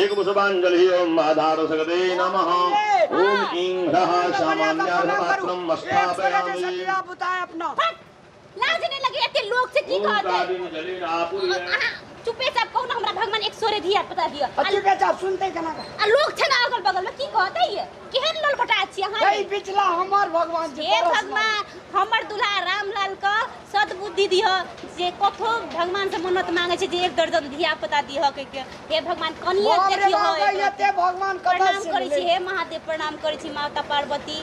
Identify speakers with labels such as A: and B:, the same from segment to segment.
A: एक पुष्पांजलि ओम आधार सगदे नमः ओम इंद्रः सामान्यार्थमात्रं स्थापयामि
B: लाज नहीं लगे एते लोग से की कहते चुपे चाप कहू ना हमरा भगवान एक सोरे दिया पता दिया
C: चुपे चाप सुनते केना
B: आ लोग छे ना अगल बगल में की कहते ये केहन ललपटा छी अहाँ
C: ए पिछला हमर भगवान जी
B: हे भगवान हमर दुल्हा रामलाल का सद्बुद्धि दिह जे कथो भगवान से मन्नत मांगे छे जे एक दर्जन धिया पता दिह के हे भगवान कनिया देखियो
C: एते भगवान
B: प्रणाम करै छी हे महादेव प्रणाम करै छी माता पार्वती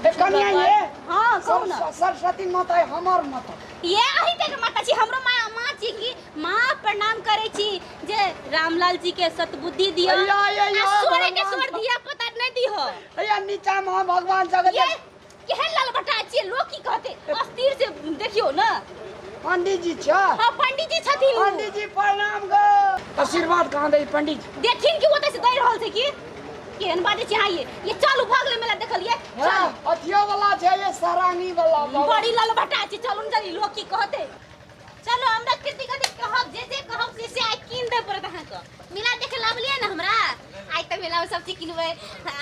C: कनिया ये
B: हां कहू ना
C: सरस्वती माता हमर माता
B: ये अही तक माता छी हमरो माँ छी की माँ प्रणाम करे छी जे रामलाल जी के सद्बुद्धि दियो सोरे के सोर दिया पता नहीं दियो
C: अया नीचा में भगवान जगत
B: ये केहन ललबटा छी लोग की कहते अस्थिर से देखियो ना
C: पंडित जी छ
B: हां पंडित जी छथिन
C: पंडित जी प्रणाम गो आशीर्वाद कहां दे पंडित जी
B: देखिन कि ओते से दई रहल छै की केहन बाटे छी ये चालू भागले मेला देखलिए
C: हां अथियो वाला छै ये सरांगी वाला
B: बड़ी ललबटा छी चलू जल्दी लोग की कहते चलो हमरा कितनी कदी कहब जे कहब से आई किन दे पड़त अहाँ को मिला देख लाबलिए ना हमरा आई त मेला में सब चीज किनबे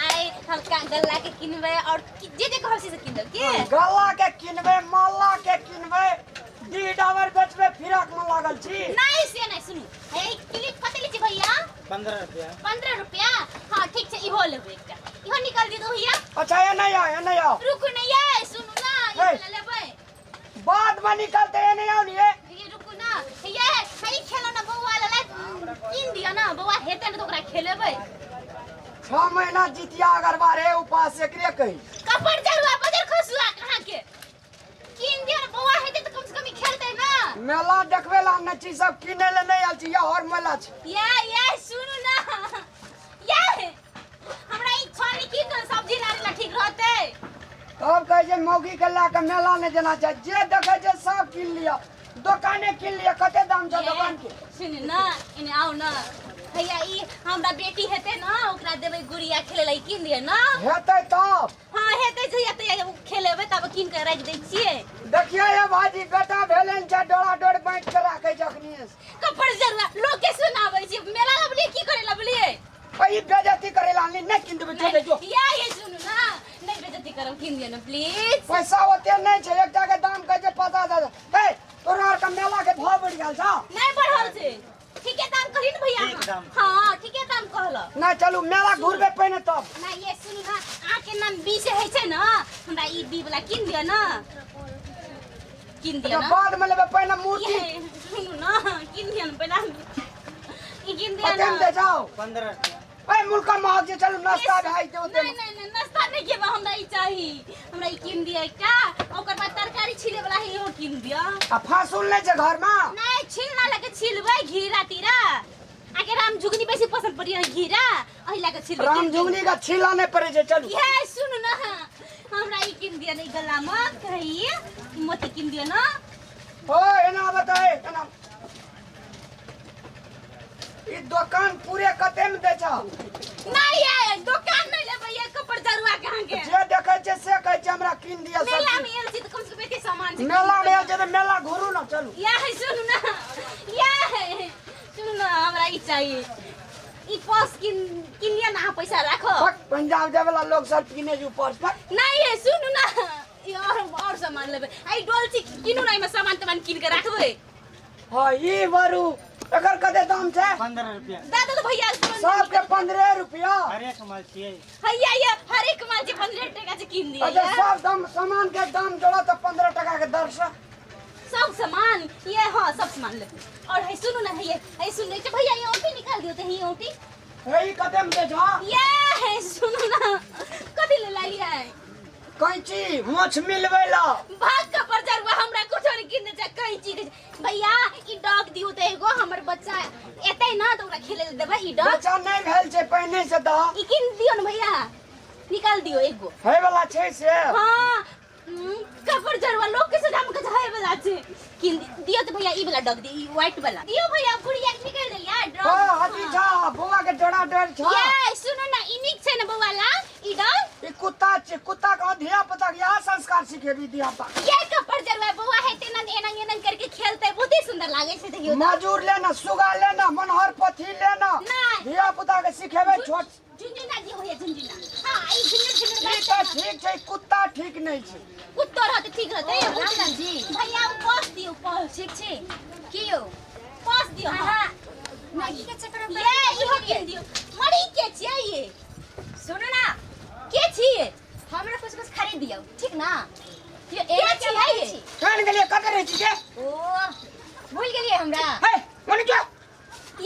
B: आई हल्का गल्ला के किनबे और जे कहब से किन दे के
C: गल्ला के किनबे माला के किनबे डी डावर बेचबे फिरक में लागल छी
B: नहीं से नहीं सुनु हे क्लिप कते ली छी भैया
C: 15 रुपया
B: 15 रुपया हां ठीक छै इहो लेबे एकटा इहो निकाल दी दो भैया
C: अच्छा ये नहीं आ
B: रुक नहीं है सुनु ना ये लेबे
C: बाद में निकलते ये नहीं आओ ये
B: रुकू ना ये सही खेलो ना बौआ ले किन दिया ना बौआ हेते ना तो ओकरा खेलेबे
C: 6 महीना जितिया अगर बारे उपास एकरे कही
B: कपड़ जरुआ बजर खसुआ कहां के किन दिया ना बौआ हेते तो कम से कम खेलते ना
C: मेला देखबे ला न चीज सब किने ले नहीं आल छी या और मेला छी
B: ये सुनु ना ये हमरा ई छोरी की तो सब्जी लाने ला ठीक रहते
C: तब कहे जे मौगी के ला के मेला ने जना चाहे जे देखे जे सब किन लिया दुकाने किन लिया कते दाम छ दुकान के
B: सुन ना इने आओ ना भैया ई हमरा बेटी हेते ना ओकरा देबे गुड़िया खेले ला किन दिए ना
C: हेतै तब
B: हां हेतै जइया त खेलेबे तब किन के राख दै छिए
C: देखिए ये बाजी बेटा भेलन छ डोरा डोर बांट के राखे जखनी
B: कपड़ जरुआ लोग के सुनाबै छी मेला लबली की करे लबली
C: ई बेइज्जती करे ला नहीं किन देबे चले जो
B: ये सुनु ना नहीं बेइज्जती करो किन दिए ना प्लीज
C: पैसा ओते नहीं छै एक जगह दाम कहे जे 50,000 ए तोरा का मेला के भाव बढ़ गेल छ
B: नहीं बढ़ल छै ठीके दाम कहली न भैया हां ठीके दाम कहला
C: ना चलू मेला घुरबे पहिने तब
B: ना ये सुनु ना आके नाम बी से है छै ना हमरा ई बी वाला किन दिया ना
C: बाद में लेबे पहिने मूर्ति
B: सुनु ना किन दिया ना पहिला ई किन दिया ना
C: दे जाओ 15 ए मुल्का महक जे चलू नाश्ता भाई दे ओते
B: नहीं नाश्ता नहीं के हमरा ई चाही हमरा ई किन दिया एकटा ओकर बाद तरकारी छिले वाला है इहो किन दिया
C: आ फासुल नहीं छै घर में
B: नहीं छिलना लगे छिलबै घीरा तीरा आके राम झुगनी बेसी पसंद पड़ी है घीरा अही लगे छिलबै
C: राम झुगनी का छिला नहीं पड़े छै चलू
B: ये सुन ना हमरा ई किन दिया नहीं गला में कही मोती किन दिया ना
C: ओ एना बताए एना ई दुकान पूरे कते में दे छ
B: नहीं है दुकान नहीं लेबै ये कपड़ जरुआ कहां के
C: जे देखे छै से कहै छै हमरा किन दिया सब
B: मेला में एल छी त कम से कम एते सामान छै
C: मेला में एल छै त मेला घुरू ना चलू
B: ये है सुन ना ये है सुन ना हमरा ई चाहिए ई पर्स किनिया ना पैसा राखो
C: पंजाब जाय वाला लोग सब किने जो पर्स पर
B: नहीं है सुन ना ई और सामान लेबै आई डोलची किनु ना में सामान तमान किन के राखबै
C: हां ई बारू एकर कते दाम छै
D: 15 रुपया
B: दादा तो भैया
C: सब के 15 रुपया
D: हर एक माल छिए
B: भैया ये हर एक माल के 15 टका से किन दिया
C: अच्छा सब दाम सामान के दाम जोड़ा तो 15 टका के दर से
B: सब सामान ये हां सब सामान ले और है सुनो ना ये सुन ले भैया ये ओटी निकाल दियो ते ही ओटी
C: हे ई कते में दे जा
B: ये है सुनो ना कथि ले लाई है
C: कैंची मोछ मिलबै ला
B: भाग का पर जरवा हमरा कुछ नहीं किने जा कैंची भैया ई डॉग दियो ते एगो हमर बच्चा एतै ना तो ओकरा खेले देबे ई डॉग
C: बच्चा नहीं भेल छै पहिने से द
B: ई किन दियो ना भैया निकाल दियो एगो
C: है वाला छै से
B: हां कपड़ जरवा लोग के सजा में कहे वाला छै किन दियो तो भैया ई वाला डग दी व्हाइट वाला दियो भैया गुड़िया के निकल देलिया
C: ओ हाथी छा बुआ के डोरा डर छा
B: ये सुनो ना ई निक छै न बौआ ला ई डग
C: ई कुत्ता छे कुत्ता का धिया पुता के यहाँ संस्कार सिखेबी धिया पुता
B: ये कपड़ जरवा बौआ है तेना एना एना करके खेलते बहुत सुंदर लागे छै देखियो
C: मजूर लेना सुगा लेना मनहर पथी लेना धिया पुता के सिखेबे छोट
B: झुनझुना जी होय झुनझुना हां ई झुनझुना
C: ई त ठीक छै कुत्ता ठीक नहीं छै
B: कुत्तो रहते ठीक रहते रामलाल जी भैया पास दियो पास ठीक छै कियो पास दियो हां मैगी के चक्कर में ये इहो के दियो मरी के छियै ये सुनो ना के छियै हमरा कुछ खरीद दियो ठीक ना ये एक छियै ये
C: कान गेलिए कत रहे छी के
B: ओ भूल गेलिए हमरा
C: हे मन क्या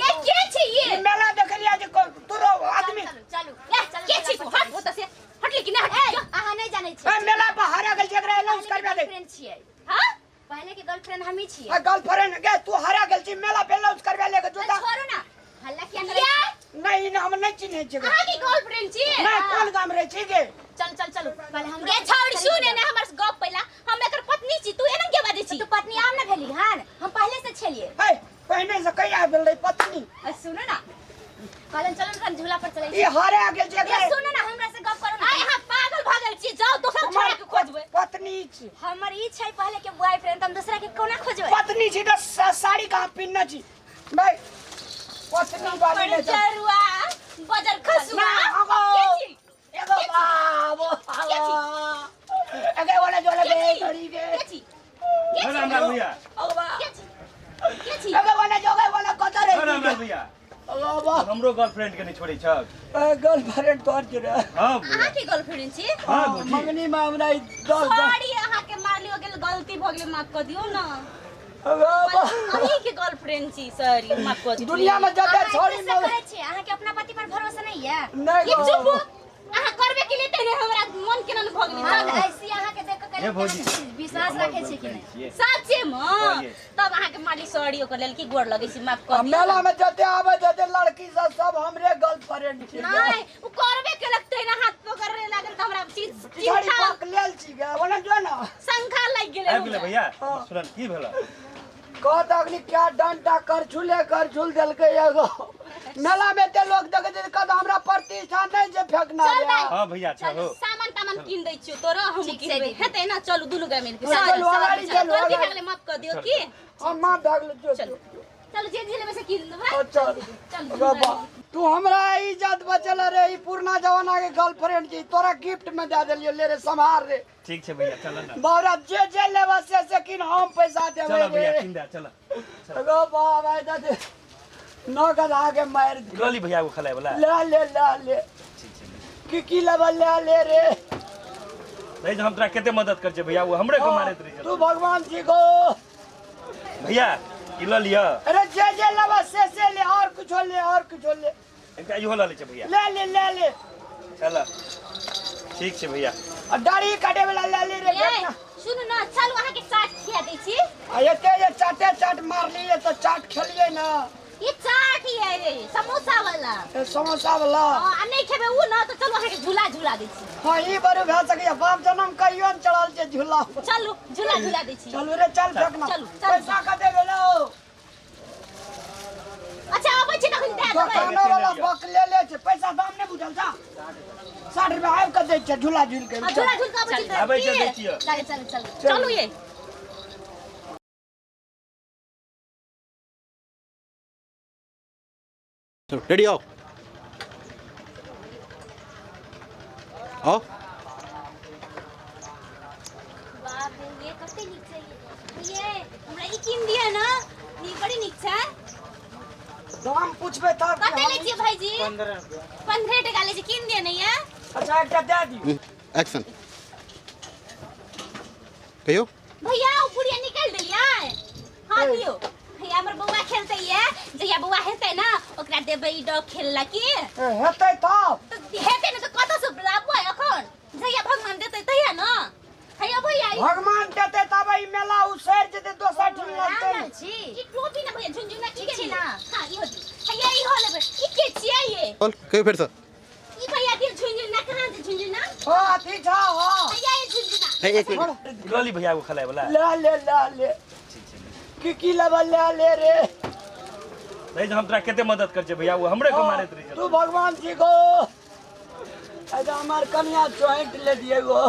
B: ये के छियै
C: मेला देखलिया जे तोरो आदमी
B: चलू के छी तू हट ओत से हट लेकिन हट अहाँ नहीं जानै छी
C: ए मेला पर हरा गेल जेकरा अनाउंस करबे दे
B: फ्रेंड छियै हां पहले के गर्लफ्रेंड हम ही छियै
C: आ गर्लफ्रेंड के तू हरा गेल छी मेला पे अनाउंस करबे लेके जोता
B: छोड़ो ना हल्ला किया करे
C: नहीं ना हम नहीं चिन्हे छी
B: अहाँ की गर्लफ्रेंड छियै
C: नहीं कोन गाम रहे छी के
B: चल पहले हम गे छोड़ सुने ने हमर गप पहिला हम एकर पत्नी छी तू एना के बाजै छी तू पत्नी आम ना भेली हन हम पहले से छलिए
C: हे पहले से कहिया भेल रही पत्नी
B: सुनो ना कहलन चलन हम झूला पर चलै
C: ई हरा गेल जेकरा
B: ये सुनो ना हमरा से गप करो ना आय हम पागल भागल छी जाओ दोसर छोरा के खोजबै
C: पत्नी छी
B: हमर ई छै पहले के बॉयफ्रेंड हम दूसरा के कोना खोजबै
C: पत्नी छी त साड़ी कहां पिन्ना छी भाई पत्नी वाली ने
B: जरुआ बजर खसुआ के छी
C: एगो बाबो एगे वाला जोले के घड़ी के
B: के छी
D: रामलाल भैया
C: अगवा
B: के छी
C: एगे वाला जोगे वाला कत रे
D: रामलाल भैया
C: अगवा
D: हमरो गर्लफ्रेंड के नहीं छोड़ी छ
C: गर्लफ्रेंड तोर के रे
D: हां
B: अहाँ के गर्लफ्रेंड छी
D: हां बुझी
C: मंगनी में हमरा 10
B: सॉरी अहाँ के मारलियो गेल गलती भ गेल माफ कर दियो ना
C: अगवा
B: अहीं के गर्लफ्रेंड छी सॉरी माफ कर दियो
C: दुनिया में जब छोड़ी
B: से करे छी अहाँ के अपना पति पर भरोसा नहीं है
C: नहीं
B: ये चुप अहाँ करबे के लिए तेरे हमरा मन केना न भगली हां ऐसी अहाँ के देख के
D: ए भौजी
B: विश्वास रखे छी कि नहीं सच्चे में तब अहाँ के माली सॉरी ओकर लेल की गोर लगे छी माफ कर दियो
C: मेला में जते आवे जते लड़की सब हमरे गर्लफ्रेंड छी
B: नहीं उ करबे के लगते ना हाथ पकड़े लागल त हमरा चीज
C: गाड़ी पक लेल छी गे बोले जो ना
B: संखा लग गेले
D: आबि गेले भैया सुनन की भेल
C: कहत अगली क्या डंडा कर झूल देल के एगो मेला में ते लोग देखे जे कद हमरा प्रतिष्ठा नहीं जे फेंकना रे
D: हां भैया छ हो
B: सामान तामान किन दै छियो तोरा हम किनबै हेतै ना चलू दुनु गा मिल के
C: चलू, अगाडि चलू,
B: गलती
C: अगाडि।
B: भए गेलै माफ कर दियो की
C: हम मां भागल जो
B: चलू चलू जे जिले में से किन देबै
C: अच्छा
B: चल
C: बाबा तू हमरा इज्जत बचल रे ई पुराना जमाना के गर्लफ्रेंड की तोरा गिफ्ट में दे देलियो ले रे संभाल रे
D: ठीक छै भैया चल ना
C: बाबा जे लेबा से किन हम पैसा देबै
D: चलो भैया
C: रे
D: किन दे चल
C: गो बाबा दे नगद आगे मार दे
D: गली भैया को खलाए वाला
C: ले की लेवल ले रे
D: नहीं हम तोरा केते मदद कर छै भैया वो हमरे को मारत रही
C: तू भगवान जी को
D: भैया ई ल लिया
C: अरे जे लेबा से ले और कुछ ले
D: एकटा इहो ल ले छै भैया
C: ले
D: चल ठीक छै भैया
C: आ दाढ़ी काटे वाला ले रे
B: ए सुन ना चलू अहाँ के चाट खिया दै छी
C: आ एते जे चाट मार लिए तो चाट खेलिए ना
B: ये चाट ही है रे समोसा वाला
C: ए समोसा वाला
B: आ नहीं खेबे उ ना तो चलू अहाँ के झूला दै छी
C: हां ई बार भे सके बाप जन्म कहियो न चढ़ल छै झूला
B: चलू झूला दै छी
C: चलू रे चल फेंकना
B: चलू।
C: पैसा कते भेलो
B: अच्छा आबै छी तखन दे देबै
C: दुकान वाला बक ले छै पैसा दाम नहीं बुझल छा 60 रुपया आब के दै छै झूला झूल के
B: झूला के आबै छी
D: आबै छै दै छियै
B: चल चलू ये
E: रेडी आओ आओ
B: बाप रे ये कते नीक छै ये हमरा ई किन दिया ना ई बड़ी नीक छै
C: दाम पूछबे तब
B: कते लै छियै भाईजी 15 टका लै छी किन दिया नहीं है
C: अच्छा एकटा दे दी
E: एक्शन कहियो
B: भैया ओ पुड़िया निकाल देलियै हां दियो भैया हमर बौआ खेलतै ये जहिया बौआ हेतै ना ओकरा देबै ई डॉग खेलला की
C: हेतै तब
B: तो हेतै ना तो कत से लाबो अखन जहिया भगवान देतै तहिया ना हैया भैया
C: भगवान देते तब ई मेला उसैर जेते दोसर ठिन लगतै
B: छी ई टोपी ना भैया झुनझुना ठीक छै ना हां ई हो हैया ई हो लेबै ई के छियै ये
E: बोल कहियो फिर से
B: ई भैया दिल झुनझुना कहां से झुनझुना
C: हो अथी छा हो
B: हैया ई झुनझुना
E: नहीं एक मिनट
D: गली भैया को खलाए वाला
C: ले
D: ठीक छै
C: की लेवल ले रे
D: नहीं हम तोरा केते मदद कर छे भैया वो हमरे को मारे
C: तू भगवान जी को ऐसा हमार कन्या ज्वाइंट ले दिए गो